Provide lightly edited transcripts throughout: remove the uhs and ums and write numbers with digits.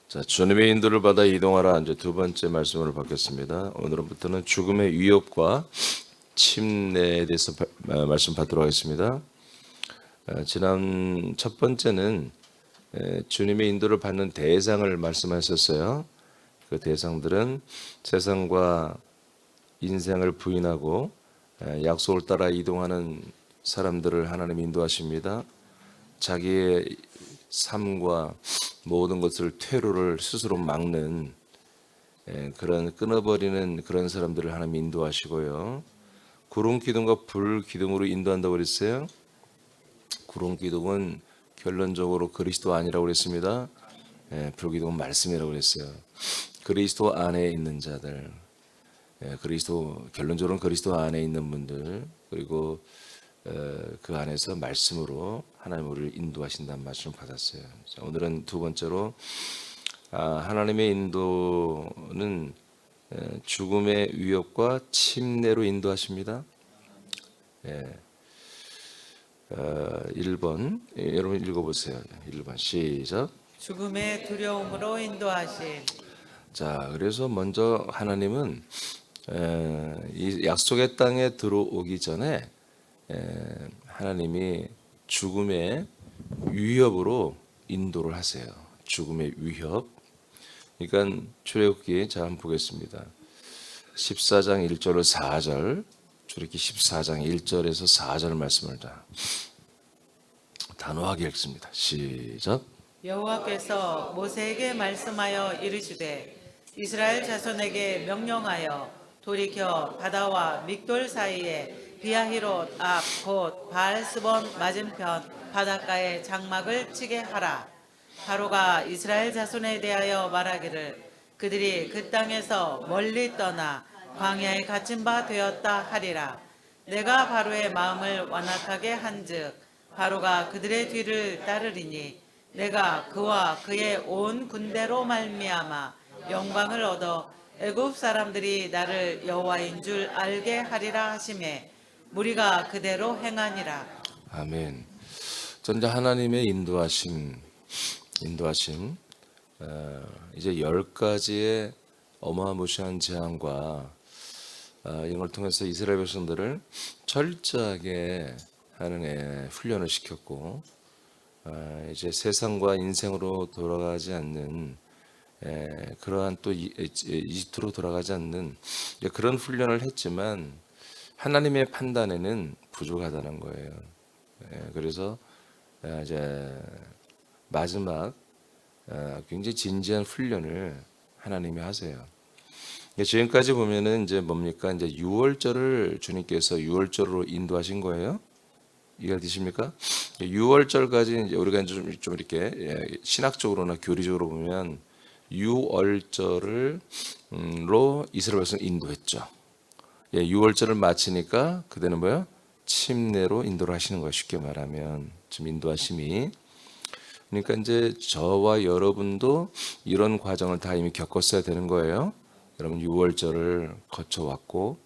자, 주님의 인도를 받아 이동하라. 이제 두 번째 말씀을 받겠습니다. 오늘부터는 죽음의 위협과 침례에 대해서 말씀 받도록 하겠습니다. 지난 첫 번째는 주님의 인도를 받는 대상을 말씀하셨어요. 그 대상들은 세상과 인생을 부인하고 약속을 따라 이동하는 사람들을 하나님 인도하십니다. 자기의 삶과 모든 것을 퇴로를 스스로 막는 그런 끊어버리는 그런 사람들을 하나님 인도하시고요. 구름 기둥과 불 기둥으로 인도한다고 그랬어요. 구름 기둥은 결론적으로 그리스도 아니라고 그랬습니다. 불 기둥은 말씀이라고 그랬어요. 그리스도 안에 있는 자들, 결론적으로는 그리스도 안에 있는 분들, 그리고 그 안에서 말씀으로 하나님 우리를 인도하신다는 말씀을 받았어요. 자, 오늘은 두 번째로 하나님의 인도는 죽음의 위협과 침례로 인도하십니다. 1번 여러분 읽어보세요. 1번 시작. 죽음의 두려움으로 인도하심. 자, 그래서 먼저 하나님은 이 약속의 땅에 들어오기 전에 하나님이 죽음의 위협으로 인도를 하세요. 죽음의 위협. 그러니까 출애굽기 자 한번 보겠습니다. 14장 1절로 4절. 출애굽기 14장 1절에서 4절 말씀을 다 단호하게 읽습니다. 시작. 여호와께서 모세에게 말씀하여 이르시되 이스라엘 자손에게 명령하여 돌이켜 바다와 믹돌 사이에 비아히롯 앞 곧 바알스본 맞은편 바닷가에 장막을 치게 하라. 바로가 이스라엘 자손에 대하여 말하기를 그들이 그 땅에서 멀리 떠나 광야에 갇힌 바 되었다 하리라. 내가 바로의 마음을 완악하게 한즉 바로가 그들의 뒤를 따르리니 내가 그와 그의 온 군대로 말미암아 영광을 얻어 애굽 사람들이 나를 여호와인 줄 알게 하리라 하시매 무리가 그대로 행하니라. 아멘. 전자 하나님의 인도하심. 이제 10가지의 어마무시한 재앙과 이런 걸 통해서 이스라엘 백성들을 철저하게 하는 훈련을 시켰고 이제 세상과 인생으로 돌아가지 않는 그러한 또 이집트로 돌아가지 않는 그런 훈련을 했지만 하나님의 판단에는 부족하다는 거예요. 그래서 이제 마지막 굉장히 진지한 훈련을 하나님이 하세요. 지금까지 보면은 이제 뭡니까? 이제 유월절을 주님께서 유월절로 인도하신 거예요. 이해가 되십니까? 유월절까지 이제 우리가 좀 이렇게 신학적으로나 교리적으로 보면 유월절로 이스라엘 백성을 인도했죠. 유월절을 마치니까 그때는 뭐요? 침례로 인도를 하시는 거예요. 쉽게 말하면 지금 인도하심이. 그러니까 이제 저와 여러분도 이런 과정을 다 이미 겪었어야 되는 거예요. 여러분 유월절을 거쳐왔고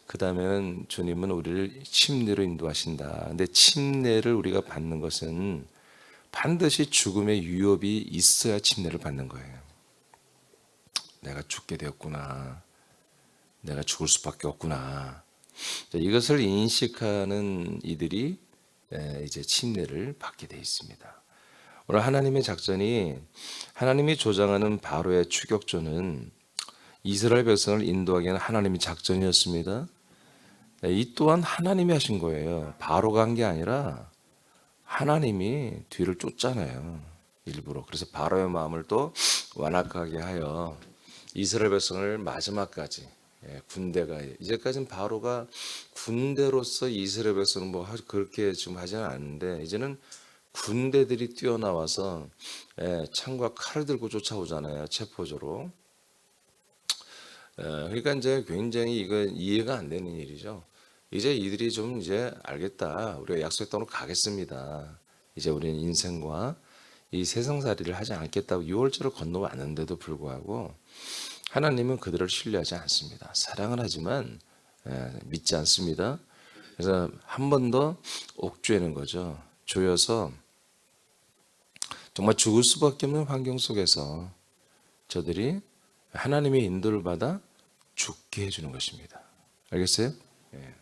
그 다음에는 주님은 우리를 침례로 인도하신다. 근데 침례를 우리가 받는 것은 반드시 죽음의 위협이 있어야 침례를 받는 거예요. 내가 죽게 되었구나. 내가 죽을 수밖에 없구나. 이것을 인식하는 이들이 이제 침례를 받게 되어 있습니다. 오늘 하나님의 작전이 하나님이 조장하는 바로의 추격전은 이스라엘 백성을 인도하기 위한 하나님의 작전이었습니다. 이 또한 하나님이 하신 거예요. 바로가 한 게 아니라 하나님이 뒤를 쫓잖아요. 일부러. 그래서 바로의 마음을 또 완악하게 하여 이스라엘 백성을 마지막까지 군대가 이제까지는 바로가 군대로서 이스라엘 백성은 뭐 그렇게 지금 하지는 않는데 이제는 군대들이 뛰어나와서 창과 칼을 들고 쫓아오잖아요. 체포조로. 그러니까 이제 굉장히 이거 이해가 안 되는 일이죠. 이제 이들이 좀 이제 알겠다. 우리가 약속의 땅으로 가겠습니다. 이제 우리는 인생과 이 세상살이를 하지 않겠다고 6월절을 건너왔는데도 불구하고 하나님은 그들을 신뢰하지 않습니다. 사랑은 하지만 믿지 않습니다. 그래서 한 번 더 옥죄는 거죠. 조여서 정말 죽을 수밖에 없는 환경 속에서 저들이 하나님의 인도를 받아 죽게 해주는 것입니다. 알겠어요? 예.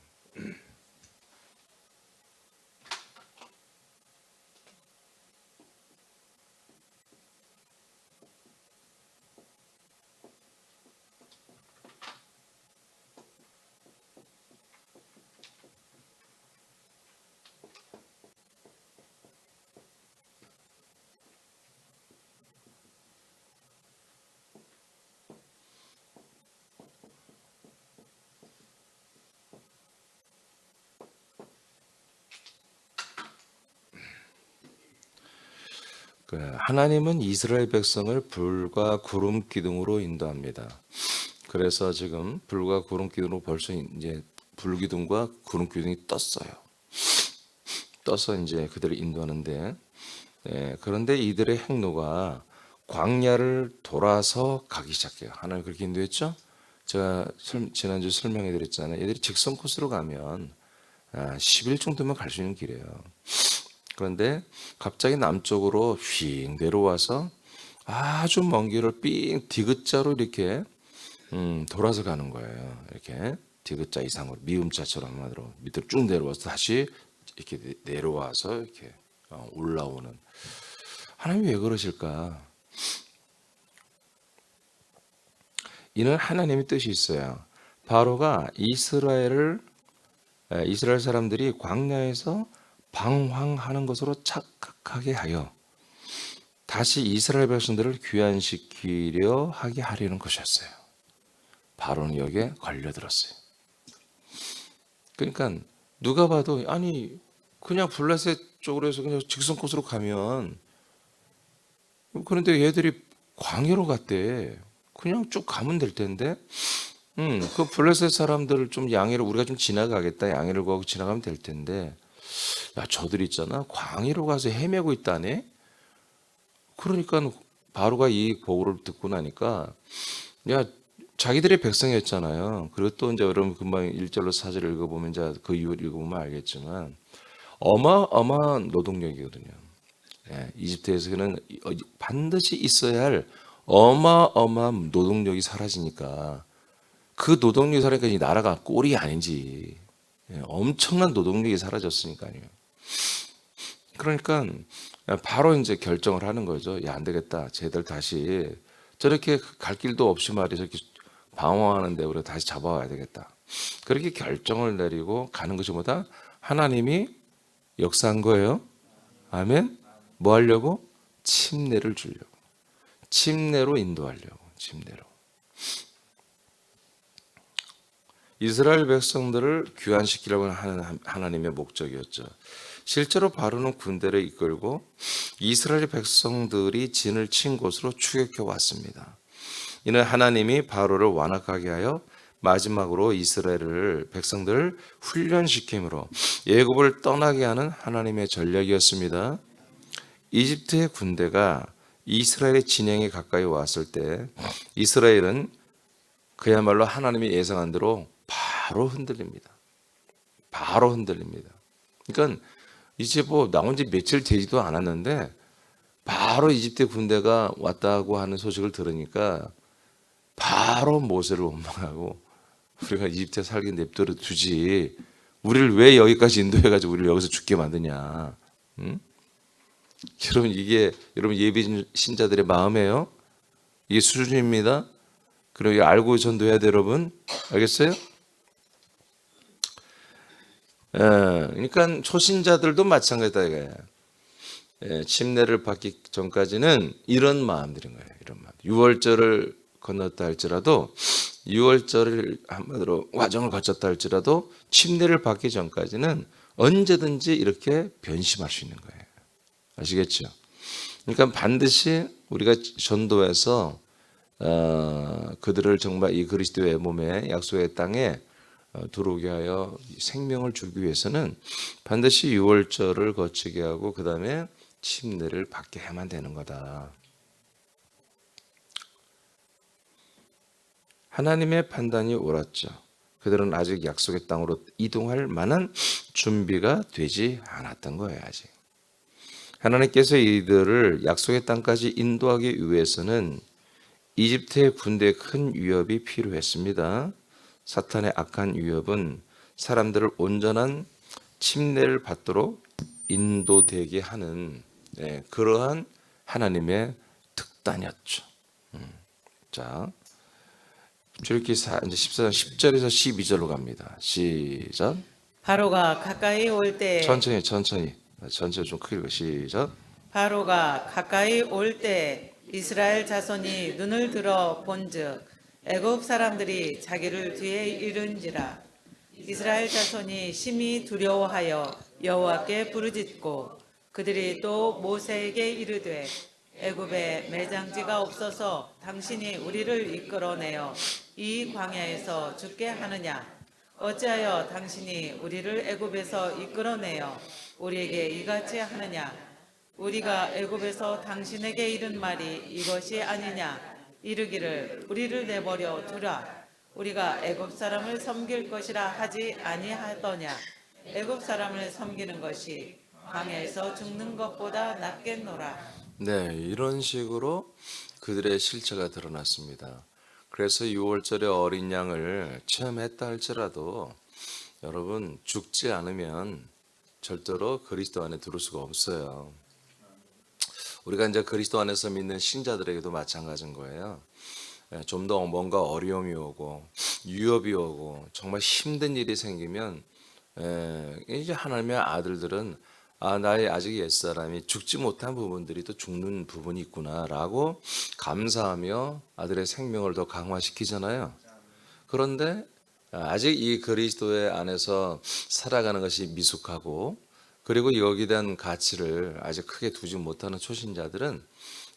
하나님은 이스라엘 백성을 불과 구름 기둥으로 인도합니다. 그래서 지금 불과 구름 기둥으로 벌써 이제 불 기둥과 구름 기둥이 떴어요. 떠서 이제 그들을 인도하는데, 그런데 이들의 행로가 광야를 돌아서 가기 시작해요. 하나님 그렇게 인도했죠? 제가 지난주 설명해 드렸잖아요. 얘들이 직선 코스로 가면 10일 정도면 갈 수 있는 길이에요. 그런데 갑자기 남쪽으로 휙 내려와서 아주 먼 길을 삥 디귿자로 이렇게 돌아서 가는 거예요. 이렇게 디귿자 이상으로 미음자처럼 하도록 밑으로 쭉 내려와서 다시 이렇게 내려와서 이렇게 올라오는. 하나님이 왜 그러실까? 이는 하나님의 뜻이 있어요. 바로가 이스라엘 사람들이 광야에서 방황하는 것으로 착각하게 하여 다시 이스라엘 백성들을 귀환시키려 하게 하려는 것이었어요. 바로는 여기에 걸려들었어요. 그러니까 누가 봐도 아니 그냥 블레셋 쪽으로 해서 그냥 직선 코스로 가면, 그런데 얘들이 광야로 갔대. 그냥 쭉 가면 될 텐데, 그 블레셋 사람들을 좀 양해를 우리가 좀 지나가겠다. 양해를 구하고 지나가면 될 텐데, 야 저들 있잖아 광야로 가서 헤매고 있다네. 그러니까 바로가 이 보고를 듣고 나니까 야 자기들의 백성이었잖아요. 그리고 또 이제 여러분 금방 1절로 4절을 읽어보면 이제 그 이유를 읽어보면 알겠지만 어마어마한 노동력이거든요. 이집트에서는 반드시 있어야 할 어마어마한 노동력이 사라지니까, 그 노동력이 사라지니까 이 나라가 꼴이 아닌지, 엄청난 노동력이 사라졌으니까요. 그러니까 바로 이제 결정을 하는 거죠. 야, 안 되겠다. 쟤들 다시 저렇게 갈 길도 없이 말이죠. 이렇게 방황하는데 우리가 다시 잡아와야 되겠다. 그렇게 결정을 내리고 가는 것이 뭐다? 하나님이 역사한 거예요. 아멘. 뭐 하려고? 침례를 주려고. 침례로 인도하려고. 침례로. 이스라엘 백성들을 귀환시키려고 하는 하나님의 목적이었죠. 실제로 바로는 군대를 이끌고 이스라엘 백성들이 진을 친 곳으로 추격해 왔습니다. 이는 하나님이 바로를 완악하게 하여 마지막으로 이스라엘 백성들을 훈련시킴으로 애굽을 떠나게 하는 하나님의 전략이었습니다. 이집트의 군대가 이스라엘의 진영에 가까이 왔을 때 이스라엘은 그야말로 하나님이 예상한 대로 바로 흔들립니다. 바로 흔들립니다. 그러니까 이제 뭐 나온 지 며칠 되지도 않았는데 바로 이집트 군대가 왔다고 하는 소식을 들으니까 바로 모세를 원망하고, 우리가 이집트에 살게 냅둬 두지 우리를 왜 여기까지 인도해가지고 우리를 여기서 죽게 만드냐. 응? 여러분 이게 여러분 예비 신자들의 마음이에요. 이게 수준입니다. 그리고 알고 전도해야 돼 여러분. 알겠어요? 그러니까 초신자들도 마찬가지다 이거예요. 침례를 받기 전까지는 이런 마음들인 거예요. 이런 마음. 6월절을 건넜다 할지라도 6월절을 한마디로 과정을 거쳤다 할지라도 침례를 받기 전까지는 언제든지 이렇게 변심할 수 있는 거예요. 아시겠죠? 그러니까 반드시 우리가 전도해서 그들을 정말 이 그리스도의 몸에 약속의 땅에 들어오게 하여 생명을 주기 위해서는 반드시 6월절을 거치게 하고 그 다음에 침례를 받게 해야만 되는 거다. 하나님의 판단이 옳았죠. 그들은 아직 약속의 땅으로 이동할 만한 준비가 되지 않았던 거예요. 아직. 하나님께서 이들을 약속의 땅까지 인도하기 위해서는 이집트의 군대에 큰 위협이 필요했습니다. 사탄의 악한 위협은 사람들을 온전한 침례를 받도록 인도되게 하는 그러한 하나님의 특단이었죠. 자, 출애굽기 이제 14장 10절에서 12절로 갑니다. 시작. 바로가 가까이 올 때 천천히 좀 크게 읽어. 시작. 바로가 가까이 올 때 이스라엘 자손이 눈을 들어 본즉 애굽 사람들이 자기를 뒤에 이른지라. 이스라엘 자손이 심히 두려워하여 여호와께 부르짖고 그들이 또 모세에게 이르되 애굽에 매장지가 없어서 당신이 우리를 이끌어내어 이 광야에서 죽게 하느냐. 어찌하여 당신이 우리를 애굽에서 이끌어내어 우리에게 이같이 하느냐. 우리가 애굽에서 당신에게 이른 말이 이것이 아니냐. 이르기를 우리를 내버려 두라. 우리가 애굽 사람을 섬길 것이라 하지 아니하더냐. 애굽 사람을 섬기는 것이 광야에서 죽는 것보다 낫겠노라. 네, 이런 식으로 그들의 실체가 드러났습니다. 그래서 6월절에 어린 양을 체험했다 할지라도 여러분 죽지 않으면 절대로 그리스도 안에 들어올 수가 없어요. 우리가 이제 그리스도 안에서 믿는 신자들에게도 마찬가지인 거예요. 좀 더 뭔가 어려움이 오고 위협이 오고 정말 힘든 일이 생기면 이제 하나님의 아들들은 나의 아직 옛사람이 죽지 못한 부분들이 또 죽는 부분이 있구나라고 감사하며 아들의 생명을 더 강화시키잖아요. 그런데 아직 이 그리스도의 안에서 살아가는 것이 미숙하고 그리고 여기에 대한 가치를 아직 크게 두지 못하는 초신자들은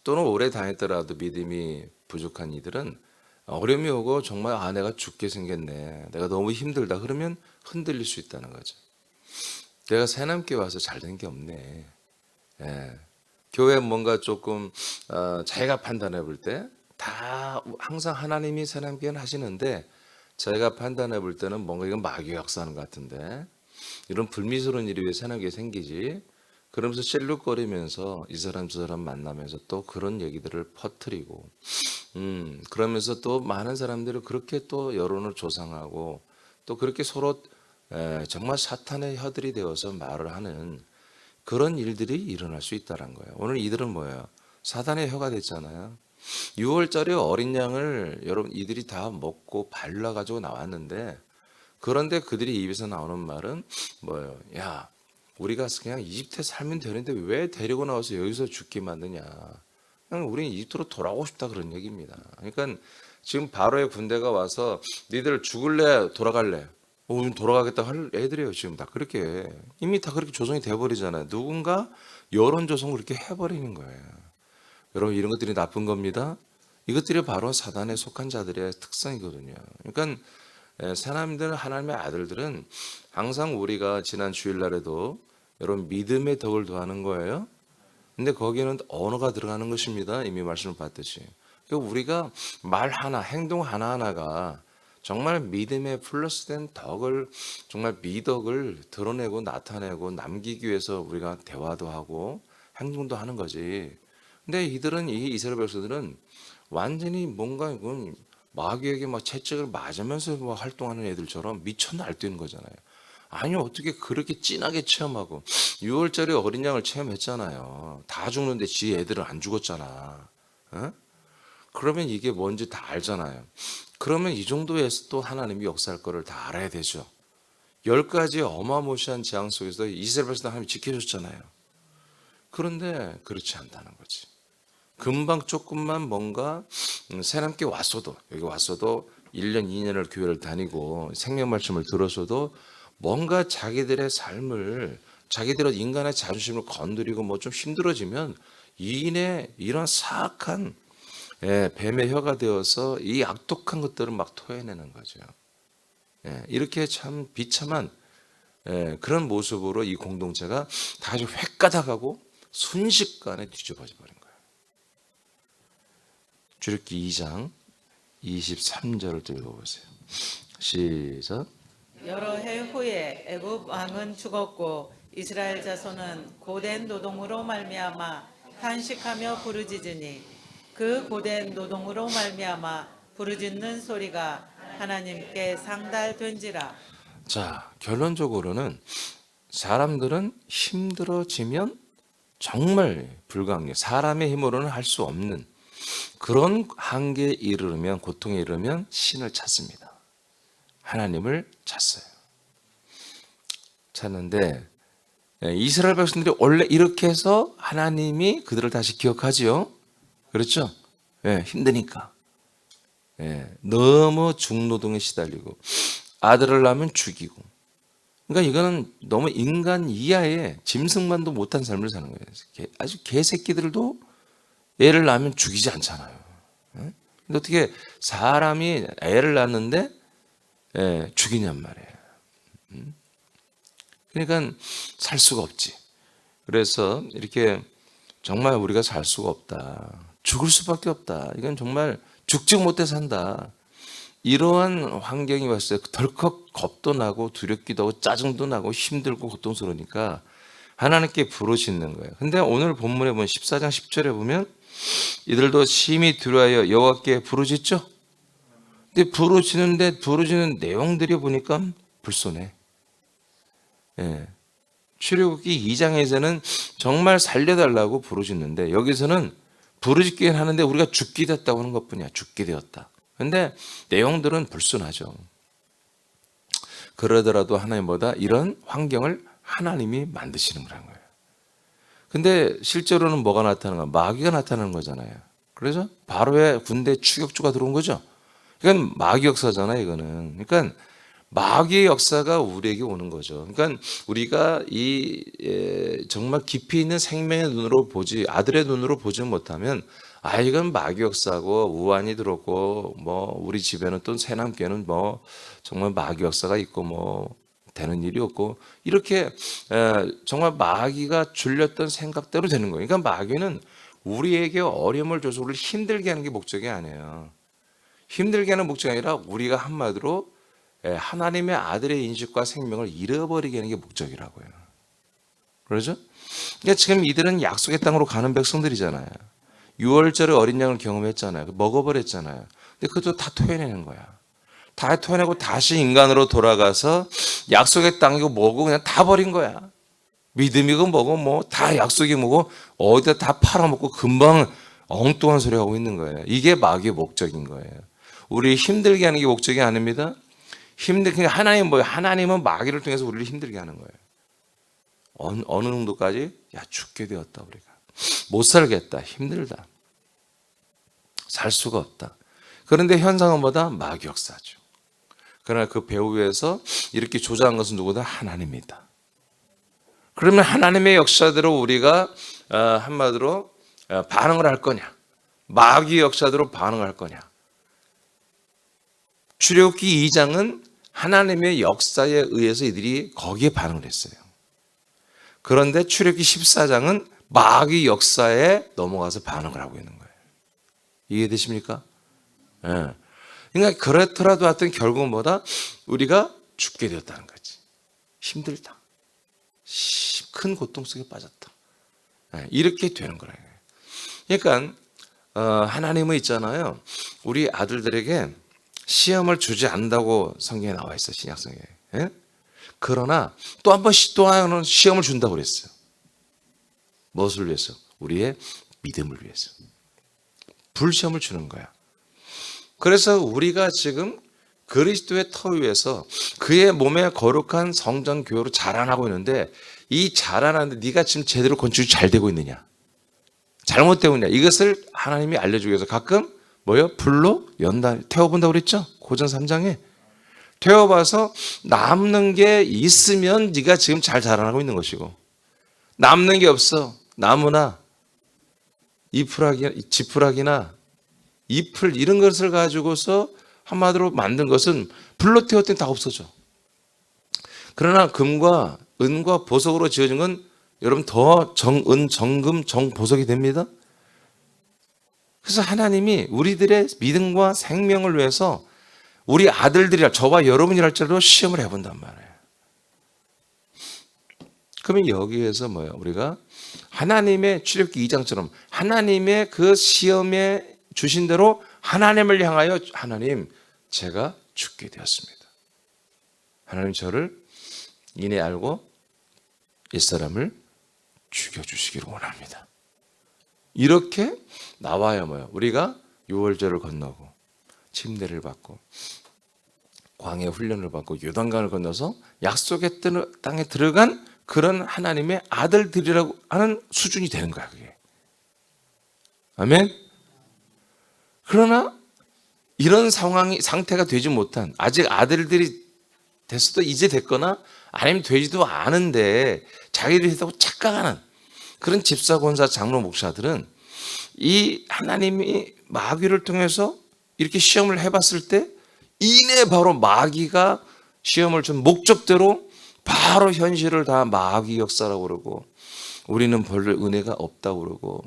또는 오래 다녔더라도 믿음이 부족한 이들은 어려움이 오고 정말 내가 죽게 생겼네, 내가 너무 힘들다 그러면 흔들릴 수 있다는 거죠. 내가 새남께 와서 잘 된 게 없네. 교회 뭔가 조금 자기가 판단해 볼 때 다 항상 하나님이 새남께는 하시는데 저희가 판단해 볼 때는 뭔가 이건 마귀가 역사하는 것 같은데 이런 불미스러운 일이 왜 새남께 생기지? 그러면서 셀룩거리면서 이 사람 저 사람 만나면서 또 그런 얘기들을 퍼뜨리고 그러면서 또 많은 사람들이 그렇게 또 여론을 조성하고 또 그렇게 서로 정말 사탄의 혀들이 되어서 말을 하는 그런 일들이 일어날 수 있다는 거예요. 오늘 이들은 뭐예요? 사탄의 혀가 됐잖아요. 6월절에 어린 양을 여러분 이들이 다 먹고 발라가지고 나왔는데 그런데 그들이 입에서 나오는 말은 뭐예요? 야, 우리가 그냥 이집트에 살면 되는데 왜 데리고 나와서 여기서 죽게 만드냐? 그냥 우리는 이집트로 돌아오고 싶다 그런 얘기입니다. 그러니까 지금 바로의 군대가 와서 니들 죽을래 돌아갈래? 돌아가겠다 할 애들이에요. 지금 다 그렇게 이미 다 그렇게 조성이 돼버리잖아요. 누군가 여론 조성을 그렇게 해버리는 거예요. 여러분 이런 것들이 나쁜 겁니다. 이것들이 바로 사단에 속한 자들의 특성이거든요. 그러니까 사람들 하나님의 아들들은 항상 우리가 지난 주일날에도 여러분 믿음의 덕을 더하는 거예요. 근데 거기에는 언어가 들어가는 것입니다. 이미 말씀을 봤듯이. 그러니까 우리가 말 하나, 행동 하나하나가 정말 믿음에 플러스된 덕을 정말 미덕을 드러내고 나타내고 남기기 위해서 우리가 대화도 하고 행동도 하는 거지. 근데 이들은 이 이스라엘 백성들은 완전히 뭔가 이건 마귀에게 막 채찍을 맞으면서 막 활동하는 애들처럼 미쳐 날뛰는 거잖아요. 아니 어떻게 그렇게 진하게 체험하고 6월절에 어린 양을 체험했잖아요. 다 죽는데 지 애들은 안 죽었잖아. 어? 그러면 이게 뭔지 다 알잖아요. 그러면 이 정도에서 또 하나님이 역사할 거를 다 알아야 되죠. 10가지 어마무시한 재앙 속에서 이스라엘 백성들 하나님이 지켜줬잖아요. 그런데 그렇지 않다는 거지. 금방 조금만 뭔가 새남께 왔어도 여기 왔어도 1년 2년을 교회를 다니고 생명 말씀을 들었어도 뭔가 자기들의 삶을 자기들의 인간의 자존심을 건드리고 뭐 좀 힘들어지면 이인의 이런 사악한 뱀의 혀가 되어서 이 악독한 것들을 막 토해내는 거죠. 이렇게 참 비참한 그런 모습으로 이 공동체가 다 아주 획가닥하고 순식간에 뒤집어져 버린 거예요. 출애굽기 2장 23절을 또 읽어보세요. 시작. 여러 해 후에 애굽 왕은 죽었고 이스라엘 자손은 고된 노동으로 말미암아 탄식하며 부르짖으니 그 고된 노동으로 말미암아 부르짖는 소리가 하나님께 상달된지라. 자, 결론적으로는 사람들은 힘들어지면 정말 불가항력, 사람의 힘으로는 할 수 없는 그런 한계에 이르면, 고통에 이르면 신을 찾습니다. 하나님을 찾어요. 찾는데 이스라엘 백성들이 원래 이렇게 해서 하나님이 그들을 다시 기억하지요. 그렇죠? 힘드니까. 너무 중노동에 시달리고 아들을 낳으면 죽이고. 그러니까 이거는 너무 인간 이하의 짐승만도 못한 삶을 사는 거예요. 아주 개새끼들도 애를 낳으면 죽이지 않잖아요. 근데 어떻게 사람이 애를 낳는데 죽이냔 말이에요. 그러니까 살 수가 없지. 그래서 이렇게 정말 우리가 살 수가 없다. 죽을 수밖에 없다. 이건 정말 죽지 못해 산다. 이러한 환경이 왔어요. 덜컥 겁도 나고 두렵기도 하고 짜증도 나고 힘들고 고통스러우니까 하나님께 부르짖는 거예요. 근데 오늘 본문에 보면 14장 10절에 보면 이들도 심히 두려워하여 여호와께 부르짖죠. 근데 부르짖는 내용들이 보니까 불손해. 출애굽기 2장에서는 정말 살려달라고 부르짖는데 여기서는 부르짖긴 하는데 우리가 죽게 됐다고 하는 것뿐이야. 죽게 되었다. 근데 내용들은 불순하죠. 그러더라도 하나님보다 이런 환경을 하나님이 만드시는 거라는 거예요. 근데 실제로는 뭐가 나타나는 거야? 마귀가 나타나는 거잖아요. 그래서 바로의 군대 추격주가 들어온 거죠. 이건 마귀 역사잖아요, 이거는. 그러니까 마귀의 역사가 우리에게 오는 거죠. 그러니까 우리가 정말 깊이 있는 생명의 눈으로 보지, 아들의 눈으로 보지 못하면 이건 마귀 역사고 우환이 들었고 우리 집에는 또 새남교회는 정말 마귀 역사가 있고 되는 일이 없고 이렇게 정말 마귀가 줄렸던 생각대로 되는 거예요. 그러니까 마귀는 우리에게 어려움을 줘서 우리를 힘들게 하는 게 목적이 아니에요. 힘들게 하는 목적이 아니라 우리가 한마디로 하나님의 아들의 인식과 생명을 잃어버리게 하는 게 목적이라고요. 그렇죠? 그러니까 지금 이들은 약속의 땅으로 가는 백성들이잖아요. 6월절에 어린 양을 경험했잖아요. 먹어버렸잖아요. 근데 그것도 다 토해내는 거야. 다 토해내고 다시 인간으로 돌아가서 약속의 땅이고 뭐고 그냥 다 버린 거야. 믿음이고 뭐고 다 약속이 뭐고 어디다 다 팔아먹고 금방 엉뚱한 소리 하고 있는 거예요. 이게 마귀의 목적인 거예요. 우리 힘들게 하는 게 목적이 아닙니다. 하나님은 마귀를 통해서 우리를 힘들게 하는 거예요. 어느 정도까지? 죽게 되었다 우리가. 못 살겠다. 힘들다. 살 수가 없다. 그런데 현상은 뭐다? 마귀 역사죠. 그러나 그 배후에서 이렇게 조작한 것은 누구다? 하나님이다. 그러면 하나님의 역사대로 우리가 한마디로 반응을 할 거냐? 마귀 역사대로 반응을 할 거냐? 출애굽기 2장은 하나님의 역사에 의해서 이들이 거기에 반응을 했어요. 그런데 출애굽기 14장은 마귀 역사에 넘어가서 반응을 하고 있는 거예요. 이해되십니까? 그러니까 그렇더라도 하여튼 결국은 뭐다? 우리가 죽게 되었다는 거지. 힘들다. 큰 고통 속에 빠졌다. 이렇게 되는 거예요. 그러니까 하나님은 있잖아요. 우리 아들들에게 시험을 주지 않는다고 성경에 나와 있어요. 신약성경에. 그러나 또 한 번 또 하나는 시험을 준다고 그랬어요. 무엇을 위해서? 우리의 믿음을 위해서. 불시험을 주는 거야. 그래서 우리가 지금 그리스도의 터 위에서 그의 몸에 거룩한 성전 교회로 자라나고 있는데 이 자라나는데 네가 지금 제대로 건축이 잘 되고 있느냐? 잘못되고 있느냐? 이것을 하나님이 알려주기 위해서 가끔 불로 태워본다고 그랬죠? 고전 3장에. 태워봐서 남는 게 있으면 네가 지금 잘 자라나고 있는 것이고 남는 게 없어. 나무나 지푸라기나 잎을 이런 것을 가지고서 한마디로 만든 것은 불로 태웠더니 다 없어져. 그러나 금과 은과 보석으로 지어진 건 여러분 더 정은, 정금, 정보석이 됩니다. 그래서 하나님이 우리들의 믿음과 생명을 위해서 우리 아들들이라 저와 여러분이랄지라도 시험을 해본단 말이에요. 그러면 여기에서 뭐예요? 우리가 하나님의 출애굽기 2장처럼 하나님의 그 시험에 주신 대로 하나님을 향하여 하나님 제가 죽게 되었습니다. 하나님 저를 이내 알고 옛사람을 죽여주시기를 원합니다. 이렇게 나와야 뭐예요? 우리가 유월절을 건너고 침례를 받고 광야 훈련을 받고 요단강을 건너서 약속의 땅에 들어간 그런 하나님의 아들들이라고 하는 수준이 되는 거야 그게. 아멘. 그러나 이런 상태가 되지 못한 아직 아들들이 됐어도 이제 됐거나 아니면 되지도 않은데 자기들이 했다고 착각하는 그런 집사, 권사, 장로, 목사들은 이 하나님이 마귀를 통해서 이렇게 시험을 해봤을 때 이내 바로 마귀가 시험을 준 목적대로 바로 현실을 다 마귀 역사라고 그러고 우리는 별로 은혜가 없다고 그러고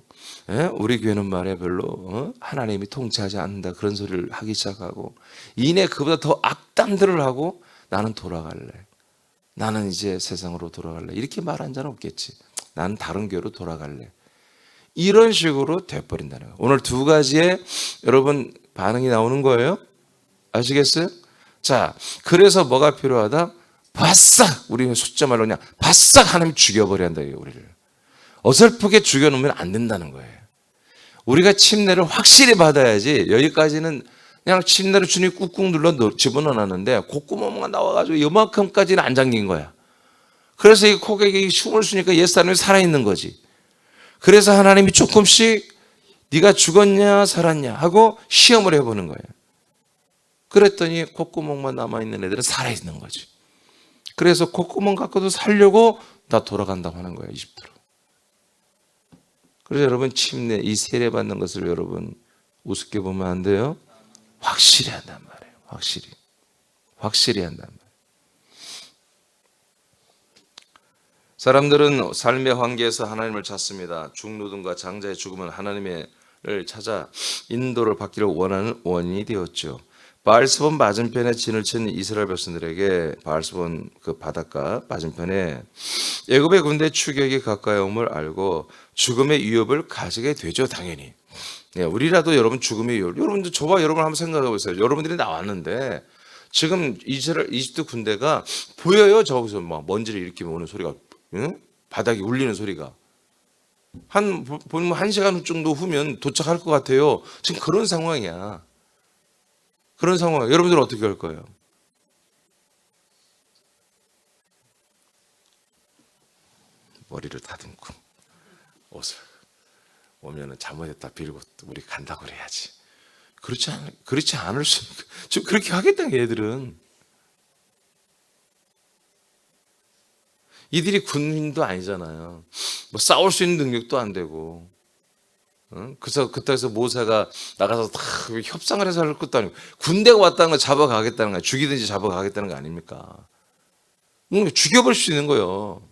우리 교회는 말에 별로 하나님이 통치하지 않는다 그런 소리를 하기 시작하고 이내 그보다 더 악담들을 하고 나는 돌아갈래. 나는 이제 세상으로 돌아갈래. 이렇게 말한 자는 없겠지. 나는 다른 교회로 돌아갈래. 이런 식으로 돼버린다는 거예요. 오늘 두 가지의 여러분 반응이 나오는 거예요. 아시겠어요? 자, 그래서 뭐가 필요하다? 바싹 우리 숫자 말로 그냥 바싹 하나님 죽여버려야 한다. 우리를 어설프게 죽여놓으면 안 된다는 거예요. 우리가 침례를 확실히 받아야지. 여기까지는 그냥 침례를 주님이 꾹꾹 눌러 집어넣어놨는데 콧구멍만 나와가지고 이만큼까지는 안 잠긴 거야. 그래서 이 고객이 숨을 쉬니까 옛사람이 살아있는 거지. 그래서 하나님이 조금씩 네가 죽었냐 살았냐 하고 시험을 해보는 거예요. 그랬더니 콧구멍만 남아있는 애들은 살아있는 거지. 그래서 콧구멍 갖고도 살려고 다 돌아간다고 하는 거예요. 이집트로. 그래서 여러분 침례 이 세례 받는 것을 여러분 우습게 보면 안 돼요. 확실히 한단 말이에요. 확실히 한단 말이에요. 사람들은 삶의 환기에서 하나님을 찾습니다. 중노동과 장자의 죽음은 하나님을 찾아 인도를 받기를 원하는 원인이 되었죠. 바알스본 맞은편에 진을 친 이스라엘 백성들에게 바알스본 그 바닷가 맞은편에 애굽의 군대 추격이 가까이 om을 알고 죽음의 위협을 가지게 되죠. 당연히. 네, 우리라도 여러분 죽음의 위협. 여러분들 저와 여러분 한번 생각해 보세요. 여러분들이 나왔는데 지금 이집트 군대가 보여요. 저기서 막 먼지를 일으키면 오는 소리가, 응? 바닥이 울리는 소리가. 보면 1시간 정도 후면 도착할 것 같아요. 지금 그런 상황이야. 그런 상황, 여러분들은 어떻게 할 거예요? 머리를 다듬고 옷을 오면은 잘못했다 빌고 우리 간다고 그래야지. 그렇지 않을 수, 지금 그렇게 하겠다는 얘들은. 이들이 군인도 아니잖아요. 뭐 싸울 수 있는 능력도 안 되고. 응? 그래서 그때서 모세가 나가서 다 협상을 해서 할 것도 아니고 군대가 왔다는 걸 잡아가겠다는 거야. 죽이든지 잡아가겠다는 거 아닙니까? 죽여버릴 수 있는 거예요.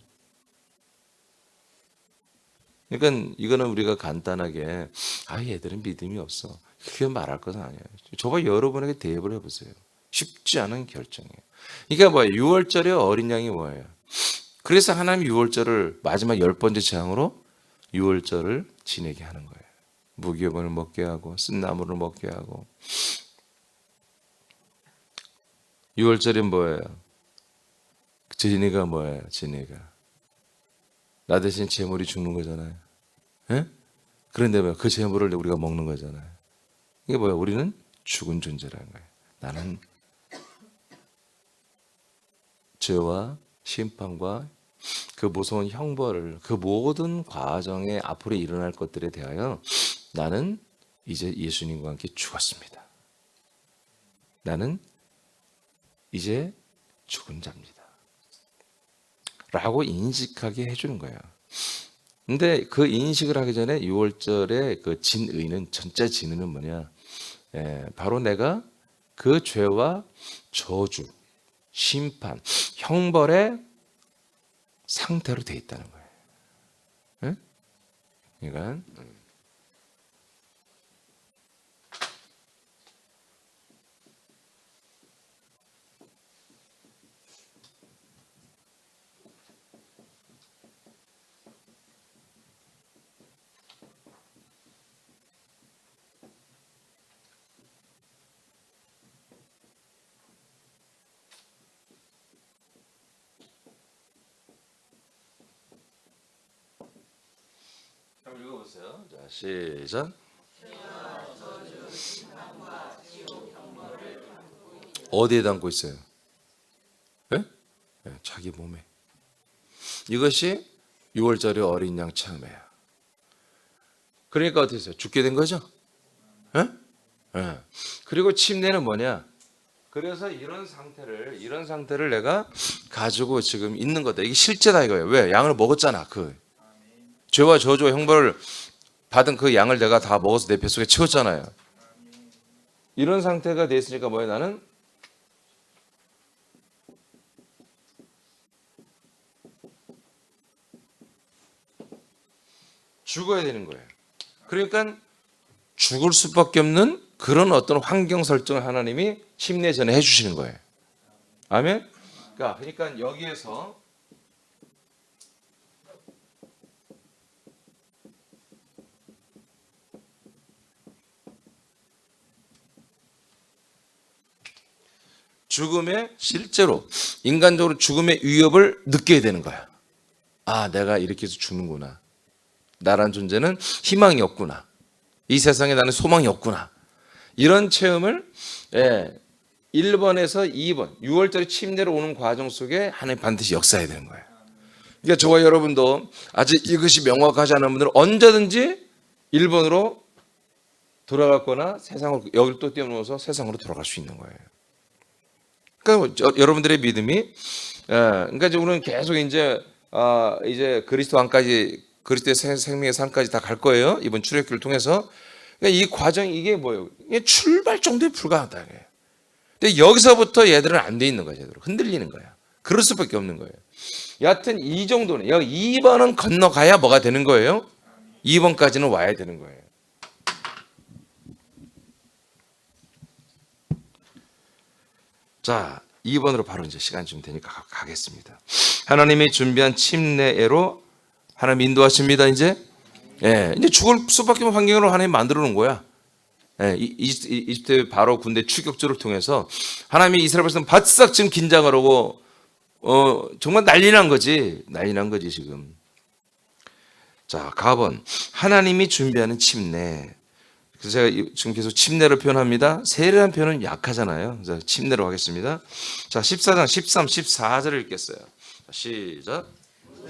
그러니까 이거는 우리가 간단하게 얘들은 믿음이 없어. 그렇게 말할 것은 아니에요. 저와 여러분에게 대입을 해보세요. 쉽지 않은 결정이에요. 그러니까 뭐예요? 6월절에 어린 양이 뭐예요? 그래서 하나님 6월절을 마지막 10번째 재앙으로 6월절을 지내게 하는 거예요. 무교병을 먹게 하고 쓴나물을 먹게 하고. 6월절이 뭐예요? 진이가 뭐예요? 진이가 나 대신 재물이 죽는 거잖아요. 예? 그런데 뭐 그 재물을 우리가 먹는 거잖아요. 이게 뭐야? 우리는 죽은 존재라는 거예요. 나는 죄와 심판과 그 무서운 형벌을 그 모든 과정에 앞으로 일어날 것들에 대하여 나는 이제 예수님과 함께 죽었습니다. 나는 이제 죽은 자입니다. 라고 인식하게 해주는 거예요. 근데 그 인식을 하기 전에 6월절에 그 진의는 전자 진의는 뭐냐? 바로 내가 그 죄와 저주, 심판, 형벌의 상태로 돼 있다는 거예요. 네? 그러니까 한번 읽어보세요. 자, 시작. 어디에 담고 있어요? 예? 예, 자기 몸에. 이것이 6월절의 어린 양 체험이에요. 그러니까 어떻게 했어요? 죽게 된 거죠? 예? 예. 그리고 침례는 뭐냐? 그래서 이런 상태를 내가 가지고 지금 있는 거다. 이게 실제다 이거예요. 왜? 양을 먹었잖아. 그 죄와 저주와 형벌을 받은 그 양을 내가 다 먹어서 내 뱃속에 채웠잖아요. 이런 상태가 돼 있으니까 뭐예요? 나는 죽어야 되는 거예요. 그러니까 죽을 수밖에 없는 그런 어떤 환경 설정을 하나님이 침례 전에 해주시는 거예요. 아멘? 그러니까 여기에서 죽음의 실제로 인간적으로 죽음의 위협을 느껴야 되는 거야. 아, 내가 이렇게 해서 죽는구나. 나란 존재는 희망이 없구나. 이 세상에 나는 소망이 없구나. 이런 체험을 1번에서 2번 6월절에 침례로 오는 과정 속에 하나님 반드시 역사해야 되는 거예요. 그러니까 저와 여러분도 아직 이것이 명확하지 않은 분들은 언제든지 1번으로 돌아갔거나 세상으로 여기를 또 뛰어넘어서 세상으로 돌아갈 수 있는 거예요. 그러니까 여러분들의 믿음이 그러니까 이제 우리는 계속 이제 그리스도 안까지 그리스도의 생명의 산까지 다 갈 거예요. 이번 출애굽기를 통해서. 그러니까 이 과정이 이게 뭐예요? 이게 출발 정도에 불과하다. 근데 여기서부터 얘들은 안 돼 있는 거야, 제대로. 흔들리는 거야. 그럴 수밖에 없는 거예요. 여하튼 이 정도는 여기 2번은 건너가야 뭐가 되는 거예요? 2번까지는 와야 되는 거예요. 자, 2번으로 바로 이제 시간 좀 되니까 가겠습니다. 하나님이 준비한 침례로 하나님 인도하십니다. 이제 이제 죽을 수밖에 없는 환경으로 하나님 만들어 놓은 거야. 이집트 바로 군대 추격전을 통해서 하나님이 이스라엘 백성은 바싹 지금 긴장을 하고 정말 난리 난 거지. 난리 난 거지 지금. 자, 가번 하나님이 준비하는 침례. 그래서 제가 지금 계속 침례를 표현합니다. 세례라는 표현은 약하잖아요. 그래서 침례로 하겠습니다. 자, 14장 13, 14절을 읽겠어요. 시작.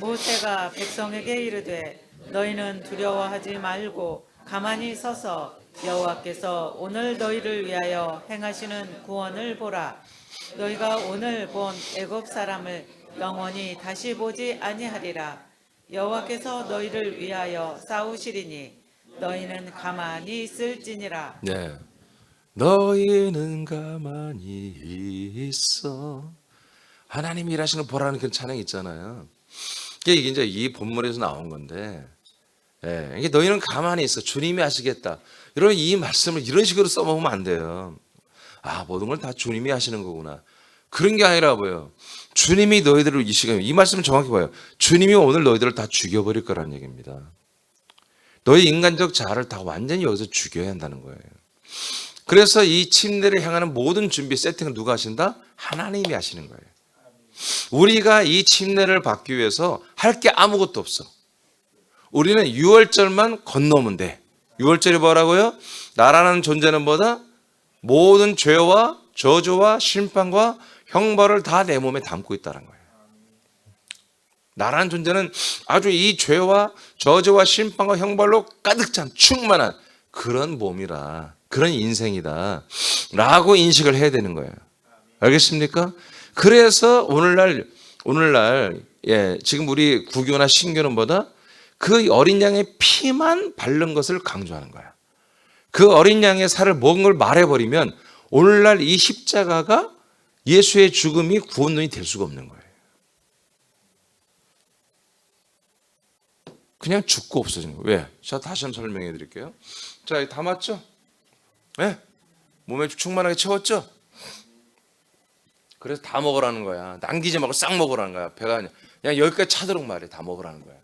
모세가 백성에게 이르되 너희는 두려워하지 말고 가만히 서서 여호와께서 오늘 너희를 위하여 행하시는 구원을 보라. 너희가 오늘 본 애굽 사람을 영원히 다시 보지 아니하리라. 여호와께서 너희를 위하여 싸우시리니 너희는 가만히 있을지니라. 네. 너희는 가만히 있어. 하나님이 일하시는 보라는 그런 찬양이 있잖아요. 이게 이제 이 본문에서 나온 건데, 이게 너희는 가만히 있어. 주님이 하시겠다. 여러분 이 말씀을 이런 식으로 써먹으면 안 돼요. 아, 모든 걸 다 주님이 하시는 거구나. 그런 게 아니라 뭐예요? 주님이 너희들을 이 시간에 이 말씀을 정확히 봐요. 주님이 오늘 너희들을 다 죽여버릴 거란 얘기입니다. 너희 인간적 자아를 다 완전히 여기서 죽여야 한다는 거예요. 그래서 이 침례를 향하는 모든 준비 세팅을 누가 하신다? 하나님이 하시는 거예요. 우리가 이 침례를 받기 위해서 할 게 아무것도 없어. 우리는 6월절만 건너면 돼. 6월절이 뭐라고요? 나라는 존재는 뭐다? 모든 죄와 저주와 심판과 형벌을 다 내 몸에 담고 있다는 거예요. 나라는 존재는 아주 이 죄와 저주와 심판과 형벌로 가득 찬 충만한 그런 몸이라, 그런 인생이다 라고 인식을 해야 되는 거예요. 알겠습니까? 그래서 오늘날 지금 우리 구교나 신교는 뭐다? 그 어린 양의 피만 바른 것을 강조하는 거야. 그 어린 양의 살을 먹은 걸 말해버리면 오늘날 이 십자가가 예수의 죽음이 구원론이 될 수가 없는 거예요. 그냥 죽고 없어지는 거예요. 왜? 자, 다시 한번 설명해 드릴게요. 자, 다 맞죠? 네? 몸에 충만하게 채웠죠? 그래서 다 먹으라는 거야. 남기지 말고 싹 먹으라는 거야. 배가 그냥 여기까지 차도록 말해. 다 먹으라는 거야.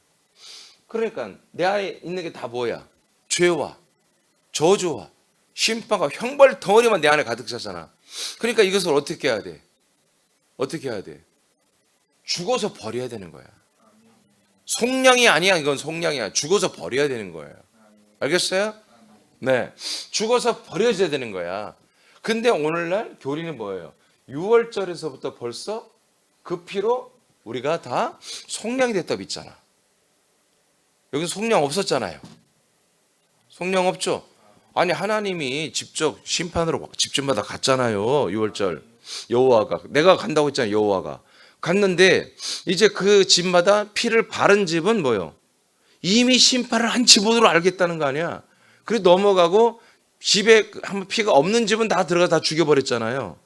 그러니까 내 안에 있는 게 다 뭐야? 죄와 저주와 심판과 형벌 덩어리만 내 안에 가득 찼잖아. 그러니까 이것을 어떻게 해야 돼? 어떻게 해야 돼? 죽어서 버려야 되는 거야. 속량이 아니야. 이건 속량이야. 죽어서 버려야 되는 거예요. 알겠어요? 네. 죽어서 버려져야 되는 거야. 근데 오늘날 교리는 뭐예요? 6월절에서부터 벌써 그 피로 우리가 다 속량이 됐다고 믿잖아. 여기 속량 없었잖아요. 속량 없죠? 아니 하나님이 직접 심판으로 집집마다 갔잖아요. 6월절 여호와가 내가 간다고 했잖아요. 여호와가 갔는데 이제 그 집마다 피를 바른 집은 뭐예요? 이미 심판을 한 집으로 알겠다는 거 아니야. 그래 넘어가고 집에 한번 피가 없는 집은 다 들어가 다 죽여버렸잖아요.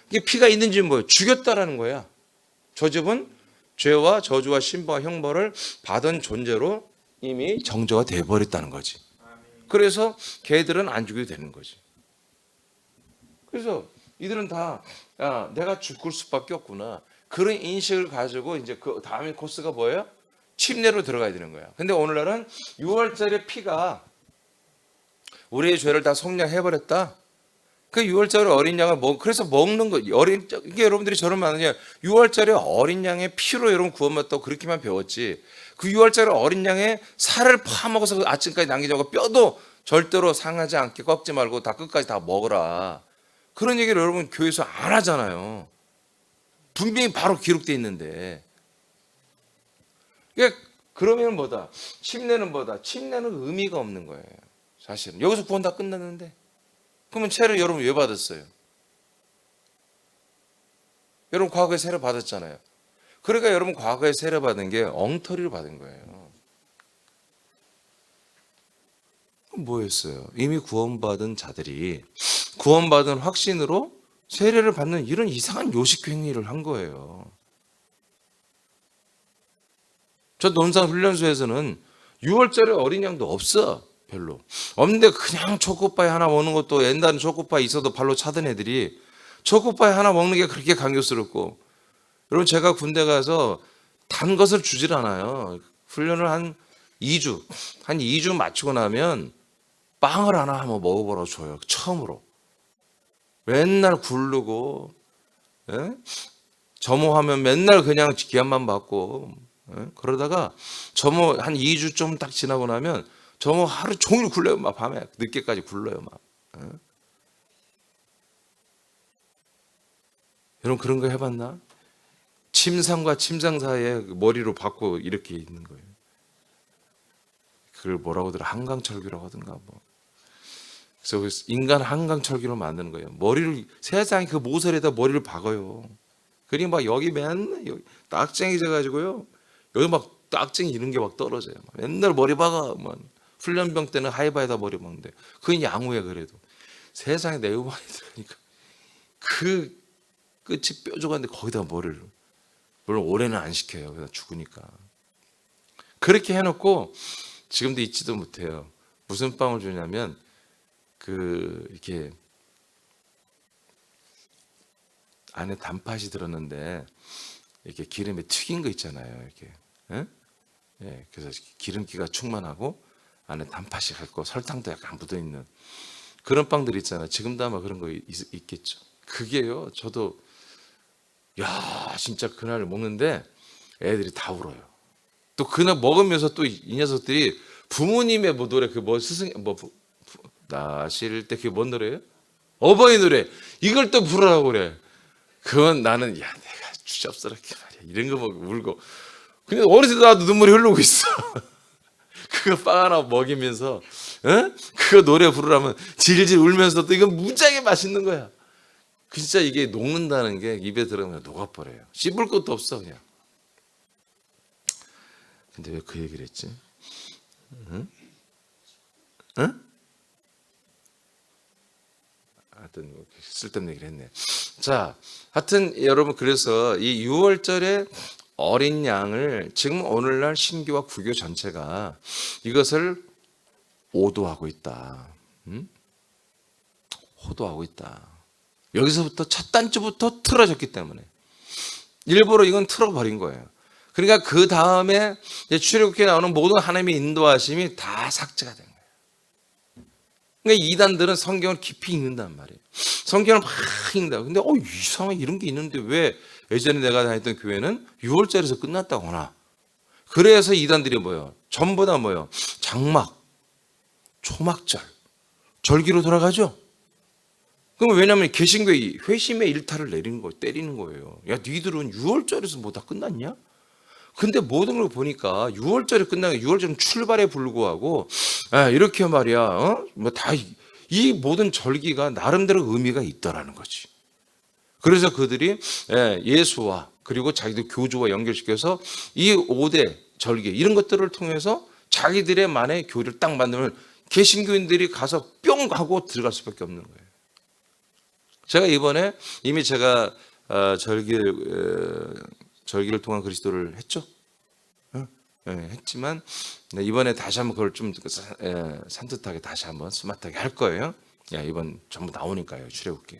이게 피가 있는 집은 뭐예요? 죽였다라는 거야. 저 집은 죄와 저주와 신부와 형벌을 받은 존재로 이미 정죄가 돼버렸다는 거지. 그래서 걔들은 안 죽여도 되는 거지. 그래서 이들은 다 야, 내가 죽을 수밖에 없구나. 그런 인식을 가지고 이제 그 다음에 코스가 뭐예요? 침례로 들어가야 되는 거야. 근데 오늘날은 6월절의 피가 우리의 죄를 다 속량해버렸다. 그 6월절에 어린 양을 그래서 먹는 거 이게 여러분들이 저런 말하냐 6월절에 어린 양의 피로 여러분 구원받다고 그렇게만 배웠지. 그 6월절에 어린 양의 살을 파먹어서 아침까지 남기자고 뼈도 절대로 상하지 않게 꺾지 말고 다 끝까지 다 먹으라. 그런 얘기를 여러분 교회에서 안 하잖아요. 분명히 바로 기록되어 있는데. 그러면 뭐다? 침례는 뭐다? 침례는 의미가 없는 거예요. 사실은 여기서 구원 다 끝났는데. 그러면 세례 여러분 왜 받았어요? 여러분 과거에 세례 받았잖아요. 그러니까 여러분 과거에 세례 받은 게 엉터리로 받은 거예요. 뭐였어요? 이미 구원받은 자들이 구원받은 확신으로 세례를 받는 이런 이상한 요식 행위를 한 거예요. 저 논산훈련소에서는 6월절에 어린 양도 없어. 별로. 없는데 그냥 초코파이 하나 먹는 것도 옛날에 초코파이 있어도 발로 차던 애들이 초코파이 하나 먹는 게 그렇게 감격스럽고 여러분 제가 군대 가서 단 것을 주질 않아요. 훈련을 한 2주 마치고 나면 빵을 하나 한번 먹어보라고 줘요. 처음으로. 맨날 굴르고 점호하면 맨날 그냥 기합만 받고 그러다가 점호 한 2주 좀 딱 지나고 나면 점호 하루 종일 굴러요. 막 밤에 늦게까지 굴러요. 막. 여러분 그런 거 해봤나? 침상과 침상 사이에 머리로 박고 이렇게 있는 거예요. 그걸 뭐라고 하더라? 한강철교라고 하던가 뭐. 그래서 인간 한강철교로 만드는 거예요. 머리를 세상에 그 모서리에다 머리를 박아요. 그리고 막 여기 맨날 여기 딱쟁이 져가지고요. 여기 막 딱쟁이 이런 게 막 떨어져요. 맨날 머리 박아. 막. 훈련병 때는 하이바에다 머리 박는데 그건 양호해 그래도. 세상에 내부 많이 들으니까 그 끝이 뾰족한데 거기다 머리를. 물론 오래는 안 시켜요. 그냥 죽으니까. 그렇게 해놓고 지금도 잊지도 못해요. 무슨 빵을 주냐면 이렇게 안에 단팥이 들었는데 이렇게 기름에 튀긴 거 있잖아요. 이렇게. 예, 그래서 기름기가 충만하고 안에 단팥이 있고 설탕도 약간 묻어 있는 그런 빵들 있잖아요. 지금도 아마 그런 거 있겠죠. 그게요. 저도 야 진짜 그날 먹는데 애들이 다 울어요. 또 그날 먹으면서 또 이 녀석들이 부모님의 뭐 노래 스승 나실 때 그게 뭔 노래예요? 어버이 노래. 이걸 또 부르라고 그래. 그건 나는 야 내가 주접스럽게 말이야. 이런 거 보고 울고. 근데 어느새 나도 눈물이 흐르고 있어. 그거 빵 하나 먹이면서 그거 노래 부르라면 질질 울면서 또 이건 무지하게 맛있는 거야. 진짜 이게 녹는다는 게 입에 들어가면 녹아버려요. 씹을 것도 없어 그냥. 근데 왜 그 얘기를 했지? 하여튼 쓸데없는 얘기를 했네. 자, 하여튼 여러분 그래서 이 6월절에 어린 양을 지금 오늘날 신교와 구교 전체가 이것을 오도하고 있다. 호도하고 있다. 여기서부터 첫 단추부터 틀어졌기 때문에 일부러 이건 틀어버린 거예요. 그러니까 그 다음에 출애굽기에 나오는 모든 하나님의 인도하심이 다 삭제가 된 거예요. 그러니까 이단들은 성경을 깊이 읽는단 말이에요. 성경을 막 읽는다. 근데 이상하게 이런 게 있는데 왜 예전에 내가 다녔던 교회는 6월절에서 끝났다거나 그래서 이단들이 뭐예요? 전부 다 뭐예요? 장막, 초막절, 절기로 돌아가죠. 그럼 왜냐하면 개신교의 회심의 일탈을 내리는 거예요. 때리는 거예요. 야, 니들은 6월절에서 뭐 다 끝났냐? 근데 모든 걸 보니까 6월절에 끝나면 6월절은 출발에 불구하고 이렇게 말이야. 뭐 다 이 모든 절기가 나름대로 의미가 있더라는 거지. 그래서 그들이 예수와 그리고 자기들 교주와 연결시켜서 이 5대 절기 이런 것들을 통해서 자기들의 만의 교리를 딱 만들면 개신교인들이 가서 뿅 하고 들어갈 수밖에 없는 거예요. 제가 이번에 이미 제가 절기를 통한 그리스도를 했죠. 했지만 이번에 다시 한번 그걸 좀 산뜻하게 다시 한번 스마트하게 할 거예요. 이번 전부 나오니까요. 출애굽기.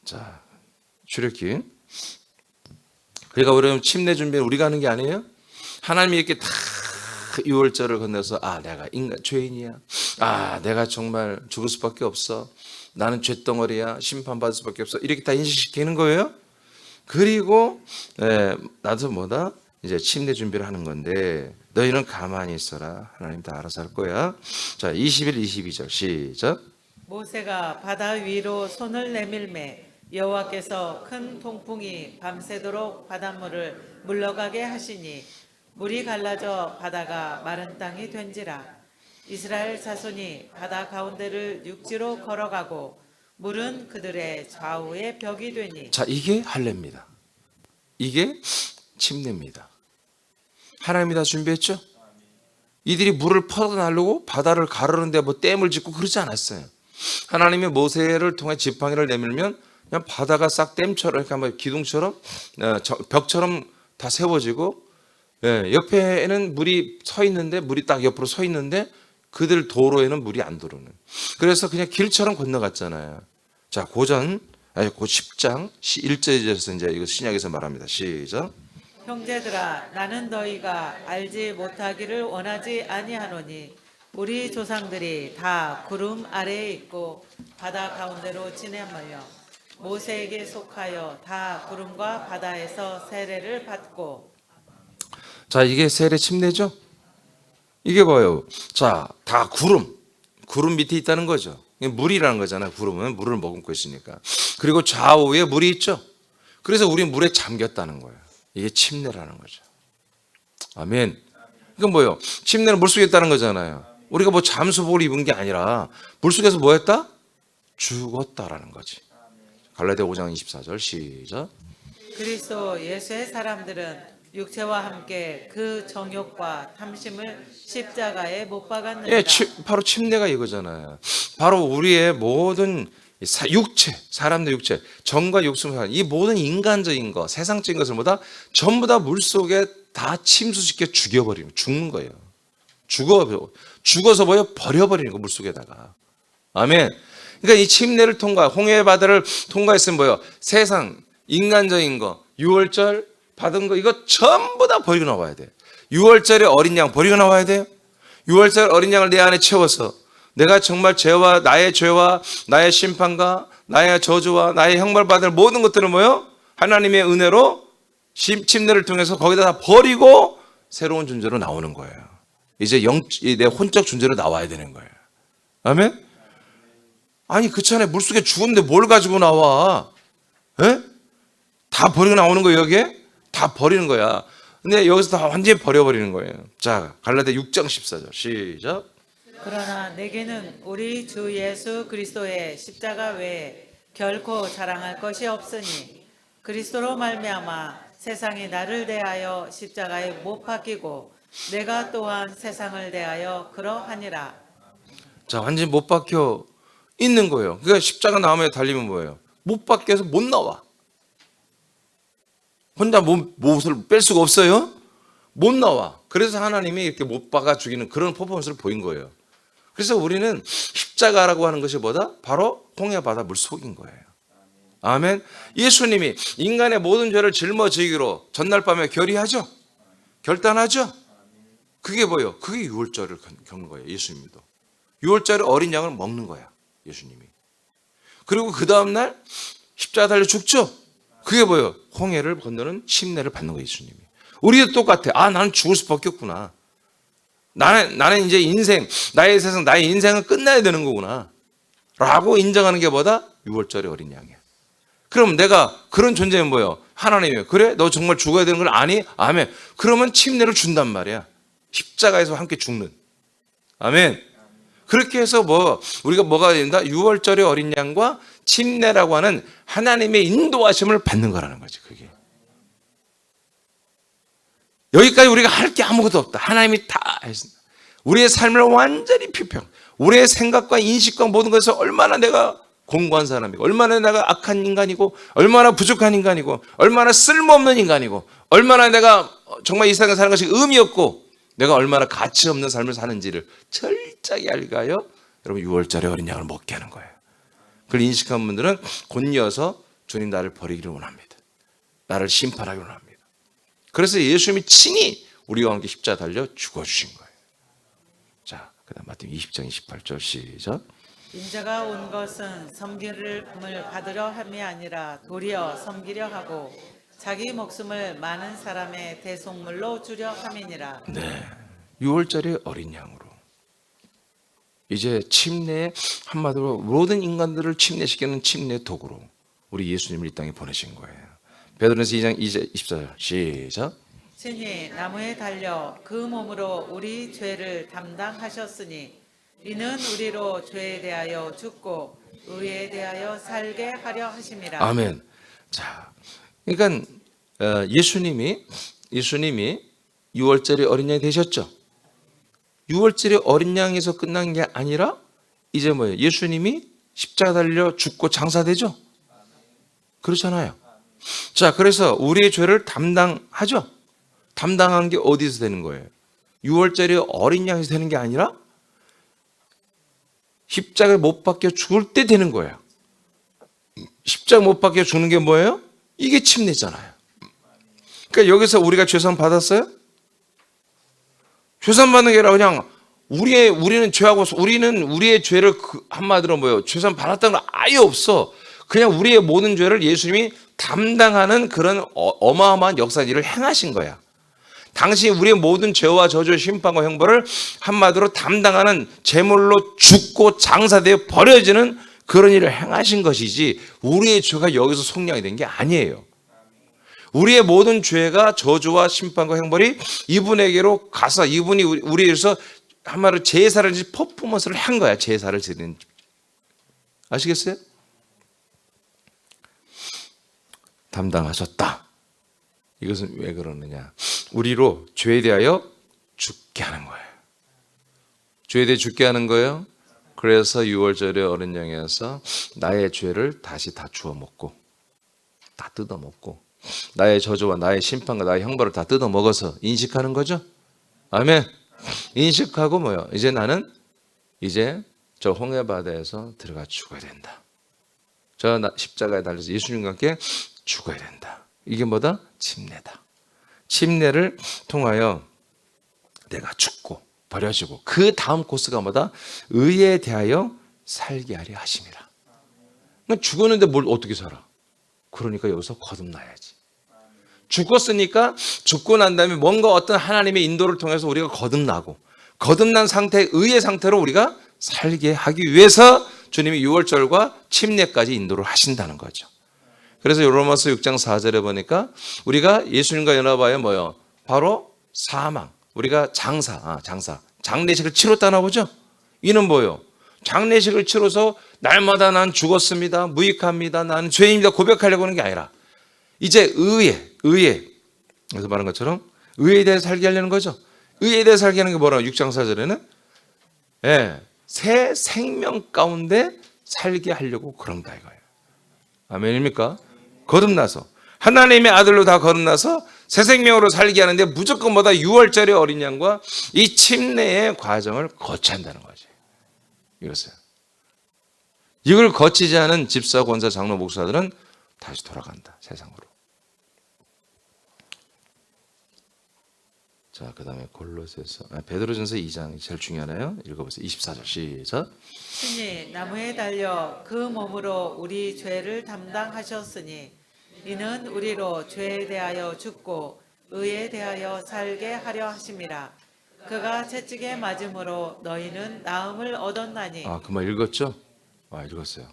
자, 출애굽기. 그러니까 우리는 침례 준비는 우리가 하는 게 아니에요. 하나님이 이렇게 다 6월절을 건너서 내가 인간 죄인이야. 내가 정말 죽을 수밖에 없어. 나는 죄덩어리야. 심판받을 수밖에 없어. 이렇게 다 인식시키는 거예요. 그리고 나도 뭐다? 이제 침례 준비를 하는 건데 너희는 가만히 있어라. 하나님 다 알아서 할 거야. 자, 21, 22절 시작. 모세가 바다 위로 손을 내밀매 여호와께서 큰 통풍이 밤새도록 바닷물을 물러가게 하시니 물이 갈라져 바다가 마른 땅이 된지라. 이스라엘 자손이 바다 가운데를 육지로 걸어가고 물은 그들의 좌우에 벽이 되니. 자, 이게 할례입니다. 이게 침례입니다. 하나님이 다 준비했죠? 이들이 물을 퍼나르고 바다를 가르는데 뭐 댐을 짓고 그러지 않았어요. 하나님이 모세를 통해 지팡이를 내밀면 그냥 바다가 싹 댐처럼 이렇게 한번 기둥처럼 벽처럼 다 세워지고 옆에는 물이 서 있는데 물이 딱 옆으로 서 있는데 그들 도로에는 물이 안 들어오는. 그래서 그냥 길처럼 건너갔잖아요. 자, 고전 그 10장 1절에서 이제 이거 신약에서 말합니다. 시작. 형제들아 나는 너희가 알지 못하기를 원하지 아니하노니 우리 조상들이 다 구름 아래에 있고 바다 가운데로 지내며 모세에게 속하여 다 구름과 바다에서 세례를 받고. 자, 이게 세례 침례죠? 이게 뭐예요? 자, 다 구름 밑에 있다는 거죠. 물이라는 거잖아요. 구름은 물을 머금고 있으니까. 그리고 좌우에 물이 있죠. 그래서 우리 물에 잠겼다는 거예요. 이게 침례라는 거죠. 아멘. 이건 뭐예요? 침례는 물속에 있다는 거잖아요. 우리가 뭐 잠수복을 입은 게 아니라 물속에서 뭐 했다? 죽었다라는 거지. 갈라디아 5장 24절 시작. 그리스도 예수의 사람들은 육체와 함께 그 정욕과 탐심을 십자가에 못 박았느니라. 바로 침례가 이거잖아요. 바로 우리의 모든 육체, 사람들 육체, 정과 육수, 이 모든 인간적인 것, 세상적인 것을 보다 전부 다 물속에 다 침수시켜 죽여버리는, 죽는 거예요. 죽어서 뭐예요? 버려버리는 거, 물속에다가. 아멘. 그러니까 이 침례를 홍해의 바다를 통과했으면 뭐예요? 세상, 인간적인 거, 6월절 받은 거, 이거 전부 다 버리고 나와야 돼. 6월절에 어린 양 버리고 나와야 돼요. 6월절 어린 양을 내 안에 채워서 내가 정말 나의 죄와 나의 심판과 나의 저주와 나의 형벌받을 모든 것들은 뭐예요? 하나님의 은혜로 침례를 통해서 거기다 다 버리고 새로운 존재로 나오는 거예요. 이제 내 혼적 존재로 나와야 되는 거예요. 아멘? 아니, 그 전에 물속에 죽었는데 뭘 가지고 나와? 다 버리고 나오는 거예요, 여기에? 다 버리는 거야. 근데 여기서 다 완전히 버려버리는 거예요. 자, 갈라디아 6장 14절 시작. 그러나 내게는 우리 주 예수 그리스도의 십자가 외에 결코 자랑할 것이 없으니 그리스도로 말미암아 세상이 나를 대하여 십자가에 못 박히고 내가 또한 세상을 대하여 그러하니라. 자, 완전히 못 박혀 있는 거예요. 그러니까 십자가 나무에 달리면 뭐예요? 못 박혀서 못 나와. 혼자 못을 뺄 수가 없어요. 못 나와. 그래서 하나님이 이렇게 못 박아 죽이는 그런 퍼포먼스를 보인 거예요. 그래서 우리는 십자가라고 하는 것이 뭐다? 바로 홍해 바다 물속인 거예요. 아멘. 예수님이 인간의 모든 죄를 짊어지기로 전날 밤에 결의하죠. 결단하죠. 그게 뭐예요? 그게 유월절을 겪는 거예요. 예수님도. 유월절에 어린 양을 먹는 거야. 예수님이. 그리고 그 다음날 십자가 달려 죽죠. 그게 뭐예요? 홍해를 건너는 침례를 받는 거예요, 예수님이. 우리도 똑같아. 아, 나는 죽을 수밖에 없구나. 나는 이제 인생, 나의 세상, 나의 인생은 끝나야 되는 거구나. 라고 인정하는 게 뭐다? 6월절의 어린 양이야. 그럼 내가 그런 존재는 뭐예요? 하나님이에요. 그래? 너 정말 죽어야 되는 걸 아니? 아멘. 그러면 침례를 준단 말이야. 십자가에서 함께 죽는. 아멘. 그렇게 해서 우리가 뭐가 된다? 6월절의 어린 양과 침례라고 하는 하나님의 인도하심을 받는 거라는 거지, 그게. 여기까지 우리가 할 게 아무것도 없다. 하나님이 다 했습니다. 우리의 삶을 완전히 피평. 우리의 생각과 인식과 모든 것을 얼마나 내가 공고한 사람이고, 얼마나 내가 악한 인간이고, 얼마나 부족한 인간이고, 얼마나 쓸모없는 인간이고, 얼마나 내가 정말 이 세상에 사는 것이 의미 없고, 내가 얼마나 가치 없는 삶을 사는지를 철저히 알가요. 여러분 6월절의 어린 양을 먹게 하는 거예요. 그걸 인식한 분들은 곧이어서 주님 나를 버리기를 원합니다. 나를 심판하기를 원합니다. 그래서 예수님이 친히 우리와 함께 십자가 달려 죽어주신 거예요. 자, 그 다음 마태복음 20장 28절 시작. 인자가 온 것은 섬기를 받으려 함이 아니라 도리어 섬기려 하고 자기 목숨을 많은 사람의 대속물로 주려 함이니라. 네, 6월절의 어린 양으로 이제 침례, 한마디로 모든 인간들을 침례시키는 침례 도구로 우리 예수님을 이 땅에 보내신 거예요. 베드로전서 2장 24절 시작. 친히 나무에 달려 그 몸으로 우리 죄를 담당하셨으니 이는 우리로 죄에 대하여 죽고 의에 대하여 살게 하려 하심이라. 아멘. 자, 그러니까 예수님이 6월절의 어린 양이 되셨죠. 6월절의 어린 양에서 끝난 게 아니라 이제 뭐예요? 예수님이 십자가 달려 죽고 장사되죠. 그렇잖아요. 자, 그래서 우리의 죄를 담당하죠. 담당한 게 어디서 되는 거예요? 6월절의 어린 양에서 되는 게 아니라 십자가에 못 박혀 죽을 때 되는 거예요. 십자가 못 박혀 죽는 게 뭐예요? 이게 침례잖아요. 그러니까 여기서 우리가 죄산 받았어요? 죄산 받는 게 아니라 그냥 우리는 죄하고 우리는 우리의 죄를 한마디로 뭐예요? 죄산 받았다는 건 아예 없어. 그냥 우리의 모든 죄를 예수님이 담당하는 그런 어마어마한 역사 일을 행하신 거야. 당시 우리의 모든 죄와 저주의 심판과 형벌을 한마디로 담당하는 제물로 죽고 장사되어 버려지는 그런 일을 행하신 것이지 우리의 죄가 여기서 속량이 된 게 아니에요. 우리의 모든 죄가 저주와 심판과 형벌이 이분에게로 가서 이분이 우리에게서 한마디로 제사를 퍼포먼스를 한 거야. 제사를 드리는. 아시겠어요? 담당하셨다. 이것은 왜 그러느냐? 우리로 죄에 대하여 죽게 하는 거예요. 죄에 대해 죽게 하는 거예요. 그래서 6월절의 어린 양에서 나의 죄를 다시 다 주워 먹고 다 뜯어 먹고 나의 저주와 나의 심판과 나의 형벌을 다 뜯어 먹어서 인식하는 거죠. 아멘. 인식하고 뭐요? 이제 나는 이제 저 홍해 바다에서 들어가 죽어야 된다. 저 십자가에 달려서 예수님과 함께 죽어야 된다. 이게 뭐다? 침례다. 침례를 통하여 내가 죽고 버려지고 그 다음 코스가 뭐다? 의에 대하여 살게 하려 하심이라. 그러니까 죽었는데 뭘 어떻게 살아? 그러니까 여기서 거듭나야지. 죽었으니까 죽고 난 다음에 뭔가 어떤 하나님의 인도를 통해서 우리가 거듭나고 거듭난 상태, 의의 상태로 우리가 살게 하기 위해서 주님이 6월절과 침례까지 인도를 하신다는 거죠. 그래서 로마서 6장 4절에 보니까 우리가 예수님과 연합하여 뭐요? 바로 사망. 우리가 장례식을 치렀다 나오죠? 이는 뭐요? 장례식을 치러서 날마다 난 죽었습니다. 무익합니다. 나는 죄인입니다. 고백하려고 하는 게 아니라 이제 의에 그래서 말한 것처럼 의에 대해 살게 하려는 거죠. 의에 대해 살게 하는 게 뭐라고? 6장 4절에는 새 생명 가운데 살게 하려고 그런다 이거예요. 아멘입니까? 거듭나서 하나님의 아들로 다 거듭나서 새 생명으로 살게 하는데 무조건 뭐다 6월절의 어린 양과 이 침례의 과정을 거쳐야 한다는 거지. 이것을 이걸 거치지 않은 집사, 권사, 장로, 목사들은 다시 돌아간다 세상으로. 자, 그 다음에 베드로전서 2장 제일 중요하네요. 읽어보세요. 24절 시작. 친히 나무에 달려 그 몸으로 우리 죄를 담당하셨으니 이는 우리로 죄에 대하여 죽고 의에 대하여 살게 하려 하심이라. 그가 채찍에 맞음으로 너희는 나음을 얻었나니. 그 말 읽었죠? 읽었어요.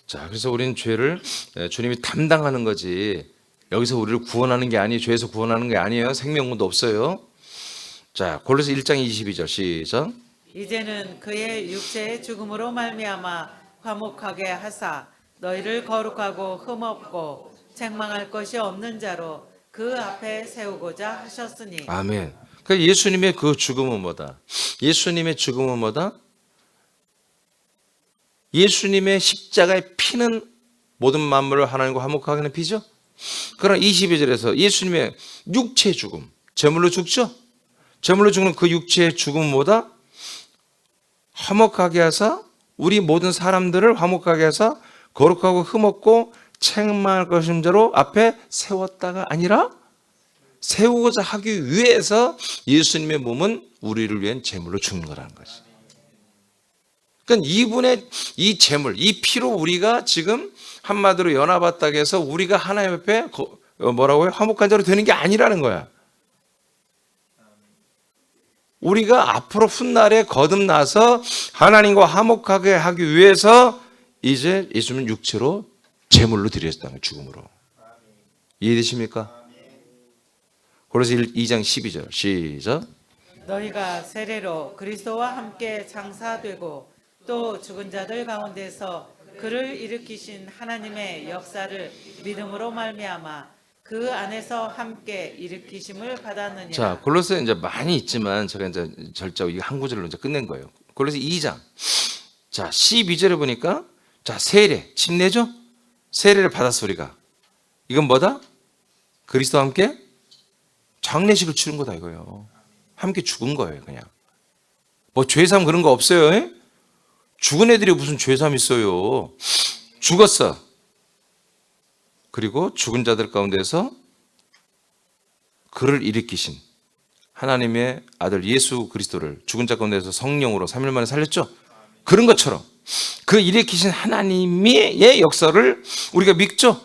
자, 그래서 우리는 죄를 주님이 담당하는 거지. 여기서 우리를 구원하는 게 아니, 죄에서 구원하는 게 아니에요. 생명문도 없어요. 자, 골로새 1장 22절 시작. 이제는 그의 육체의 죽음으로 말미암아 화목하게 하사 너희를 거룩하고 흠없고 책망할 것이 없는 자로 그 앞에 세우고자 하셨으니. 아멘. 그러니까 예수님의 그 죽음은 뭐다? 예수님의 죽음은 뭐다? 예수님의 십자가의 피는 모든 만물을 하나님과 화목하게 하는 피죠. 그러나 22절에서 예수님의 육체의 죽음, 제물로 죽죠. 제물로 죽는 그 육체의 죽음은 뭐다? 화목하게 하사 우리 모든 사람들을 화목하게 하사 거룩하고 흠없고 책망할 것인 자로 앞에 세웠다가 아니라 세우고자 하기 위해서 예수님의 몸은 우리를 위한 제물로 죽는 거라는 거지. 그러니까 이분의 이 제물, 이 피로 우리가 지금 한마디로 연합했다 해서 우리가 하나님 앞에 뭐라고요? 화목한 자로 되는 게 아니라는 거야. 우리가 앞으로 훗날에 거듭나서 하나님과 화목하게 하기 위해서 이제 예수님 육체로 제물로 드렸다는 죽음으로. 이해되십니까? 그래서 2장 12절 시작. 너희가 세례로 그리스도와 함께 장사되고 또 죽은 자들 가운데서 그를 일으키신 하나님의 역사를 믿음으로 말미암아 그 안에서 함께 일으키심을 받았느니라. 자, 골로새 이제 많이 있지만 제가 이제 절자고 이 한 구절로 이제 끝낸 거예요. 골로새 2장. 자, 12절에 보니까 자, 세례, 침례죠? 세례를 받았어 우리가. 이건 뭐다? 그리스도와 함께 장례식을 치른 거다 이거예요. 함께 죽은 거예요, 그냥. 뭐 죄삼 그런 거 없어요. 에? 죽은 애들이 무슨 죄삼 있어요. 죽었어. 그리고 죽은 자들 가운데서 그를 일으키신 하나님의 아들 예수 그리스도를 죽은 자 가운데서 성령으로 3일 만에 살렸죠. 그런 것처럼 그 일으키신 하나님의 역사를 우리가 믿죠.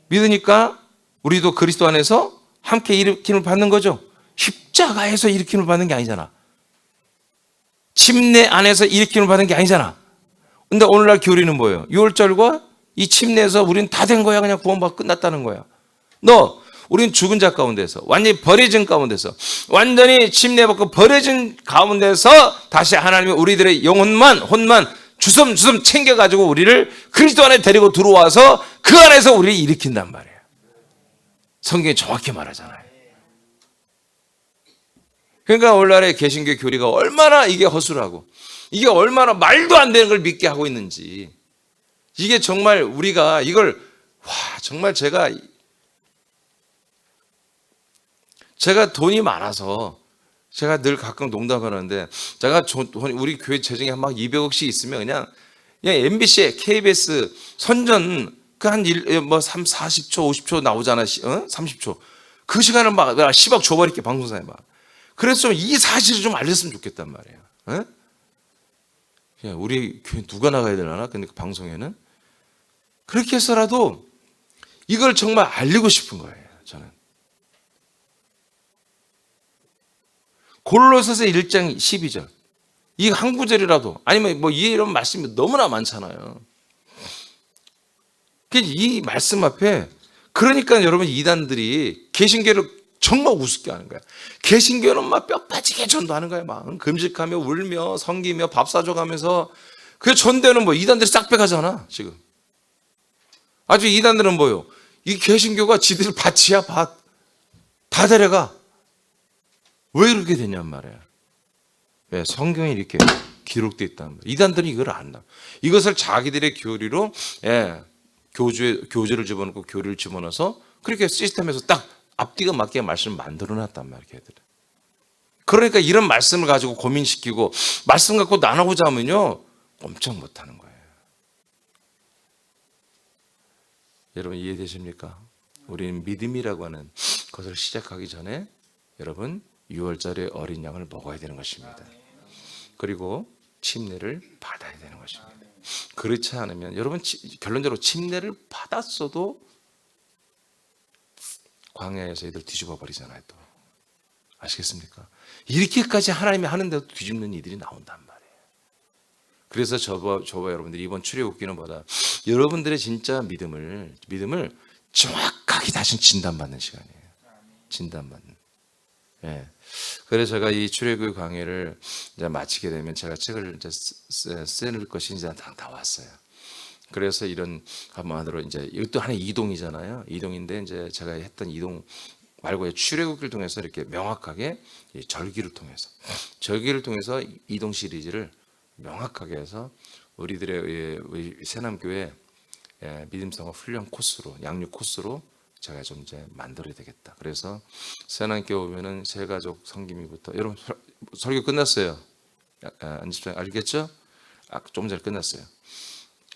믿으니까 우리도 그리스도 안에서 함께 일으킴을 받는 거죠. 십자가에서 일으킴을 받는 게 아니잖아. 침례 안에서 일으킴을 받는 게 아니잖아. 근데 오늘날 교리는 뭐예요? 6월절과 이 침례에서 우리는 다 된 거야. 그냥 구원받고 끝났다는 거야. 우린 죽은 자 가운데서 완전히 버려진 가운데서 완전히 침례받고 버려진 가운데서 다시 하나님이 우리들의 영혼만 주섬주섬 챙겨가지고 우리를 그리스도 안에 데리고 들어와서 그 안에서 우리를 일으킨단 말이에요. 성경이 정확히 말하잖아요. 그러니까 오늘날의 개신교 교리가 얼마나 이게 허술하고 이게 얼마나 말도 안 되는 걸 믿게 하고 있는지, 이게 정말 우리가 이걸 정말 제가 돈이 많아서 제가 늘 가끔 농담하는데 제가 우리 교회 재정이 막 200억씩 있으면 그냥 MBC, KBS 선전 그 한 40초, 50초 나오잖아. 30초. 그 시간을 막 10억 줘버릴게, 방송사에 막. 그래서 좀 이 사실을 좀 알렸으면 좋겠단 말이에요. 그냥 우리 교회 누가 나가야 되나? 근데 그 방송에는 그렇게 해서라도 이걸 정말 알리고 싶은 거예요, 저는. 골로새서 1장 12절. 이 한 구절이라도, 아니면 이런 말씀이 너무나 많잖아요. 이 말씀 앞에, 그러니까 여러분 이단들이 개신교를 정말 우습게 하는 거야. 개신교는 막 뼈 빠지게 전도하는 거야. 막 금식하며 울며 섬기며 밥 사줘가면서. 그 전도는 이단들이 싹 빼가잖아 지금. 아주 이단들은 뭐요? 이 개신교가 지들 밭이야, 밭. 다 데려가. 왜 그렇게 되냔 말이야. 왜? 성경에 이렇게 기록되어 있다는 거야. 이단들은 이걸 안다. 이것을 자기들의 교리로 교주를 집어넣고 교리를 집어넣어서 그렇게 시스템에서 딱 앞뒤가 맞게 말씀을 만들어놨단 말이야, 걔들. 그러니까 이런 말씀을 가지고 고민시키고 말씀 갖고 나누고자 하면요 엄청 못하는 거예요. 여러분 이해되십니까? 우리는 믿음이라고 하는 것을 시작하기 전에 여러분 6월절에 어린 양을 먹어야 되는 것입니다. 그리고 침례를 받아야 되는 것입니다. 그렇지 않으면 여러분 결론적으로 침례를 받았어도 광야에서 애들 뒤집어 버리잖아요. 또 아시겠습니까? 이렇게까지 하나님이 하는데도 뒤집는 이들이 나온단 말이에요. 그래서 저와 여러분들이 이번 출애굽기는 뭐다? 여러분들의 진짜 믿음을 정확하게 다시 진단받는 시간이에요. 진단받는. 예. 그래서 제가 이 출애굽 강의를 이제 마치게 되면 제가 책을 이제 쓸 것이 이제 다 왔어요. 그래서 이런 한마디로 이제 이것도 하나의 이동이잖아요. 이동인데 이제 제가 했던 이동 말고 출애굽기를 통해서 이렇게 명확하게 절기를 통해서 이동 시리즈를 명확하게 해서 우리들의 우리 새남교회 믿음생활 훈련 코스로 양육 코스로 제가 좀 이제 만들어야 되겠다. 그래서 새남교 오면은 새가족 성김이부터 여러분 설교 끝났어요. 알겠죠? 조금 전에 끝났어요.